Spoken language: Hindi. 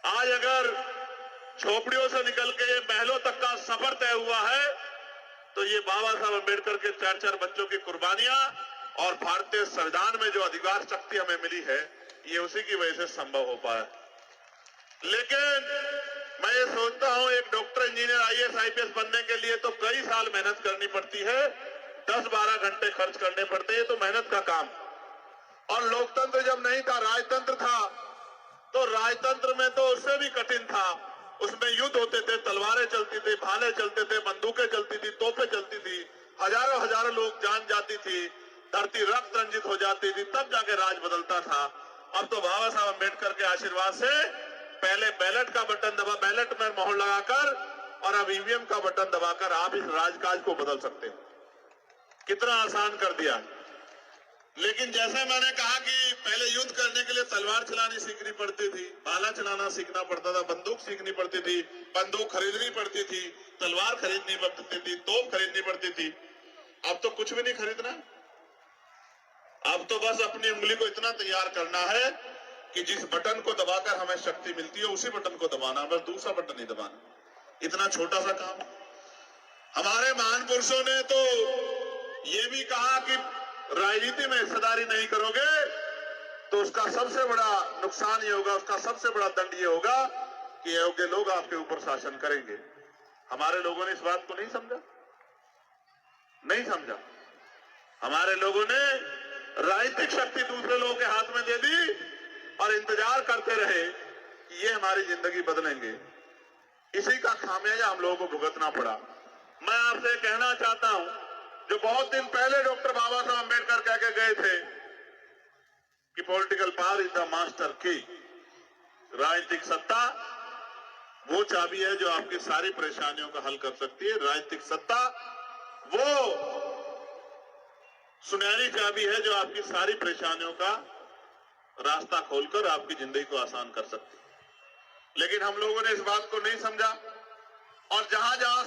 आज अगर झोपड़ियों से निकल के ये महलों तक का सफर तय हुआ है तो ये बाबा साहब अम्बेडकर के 4-4 बच्चों की कुर्बानियां और भारतीय संविधान में जो अधिकार शक्ति हमें मिली है, ये उसी की वजह से संभव हो पाया। लेकिन मैं ये सोचता हूं, एक डॉक्टर, इंजीनियर, आईएएस, आईपीएस बनने के लिए तो कई साल मेहनत करनी पड़ती है, 10-12 घंटे खर्च करने पड़ते हैं, तो मेहनत का काम। और लोकतंत्र जब नहीं था, राजतंत्र था, तो राजतंत्र में तो उससे भी कठिन था। उसमें युद्ध होते थे, तलवारें चलती थी, भाले चलते थे, बंदूकें चलती थी, तोपें चलती थी, हजारों हजारों लोग जान जाती थी, धरती रक्त रंजित हो जाती थी, तब जाके राज बदलता था। अब तो बाबा साहब अम्बेडकर के आशीर्वाद से पहले बैलेट का बटन दबा, बैलेट में मोहर लगाकर, और अब ईवीएम का बटन दबाकर आप इस राजकाज को बदल सकते हैं। कितना आसान कर दिया। लेकिन जैसे मैंने कहा कि पहले युद्ध करने के लिए तलवार चलानी सीखनी पड़ती थी, भाला चलाना सीखना पड़ता था, बंदूक सीखनी पड़ती थी, बंदूक खरीदनी पड़ती थी, तलवार खरीदनी पड़ती थी, तोप खरीदनी पड़ती थी। अब तो कुछ भी नहीं खरीदना। अब तो बस अपनी उंगली को इतना तैयार करना है कि जिस बटन को दबाकर हमें शक्ति मिलती है उसी बटन को दबाना, बस दूसरा बटन नहीं दबाना। इतना छोटा सा काम। हमारे महान पुरुषों ने तो ये भी कहा कि राजनीति में हिस्सेदारी नहीं करोगे तो उसका सबसे बड़ा नुकसान ये होगा, उसका सबसे बड़ा दंड ये होगा कि अयोग्य लोग आपके ऊपर शासन करेंगे। हमारे लोगों ने इस बात को नहीं समझा, नहीं समझा। हमारे लोगों ने राजनीतिक शक्ति दूसरे लोगों के हाथ में दे दी और इंतजार करते रहे कि ये हमारी जिंदगी बदलेंगे। इसी का खामियाजा हम लोगों को भुगतना पड़ा। मैं आपसे कहना चाहता हूं, जो बहुत दिन पहले डॉक्टर बाबा साहब अम्बेडकर कह के गए थे कि political power is the master की, राजनीतिक सत्ता वो चाबी है जो आपकी सारी परेशानियों का हल कर सकती है। राजनीतिक सत्ता वो सुनहरी चाबी है जो आपकी सारी परेशानियों का रास्ता खोलकर आपकी जिंदगी को आसान कर सकती है। लेकिन हम लोगों ने इस बात को नहीं समझा, और जहां जहां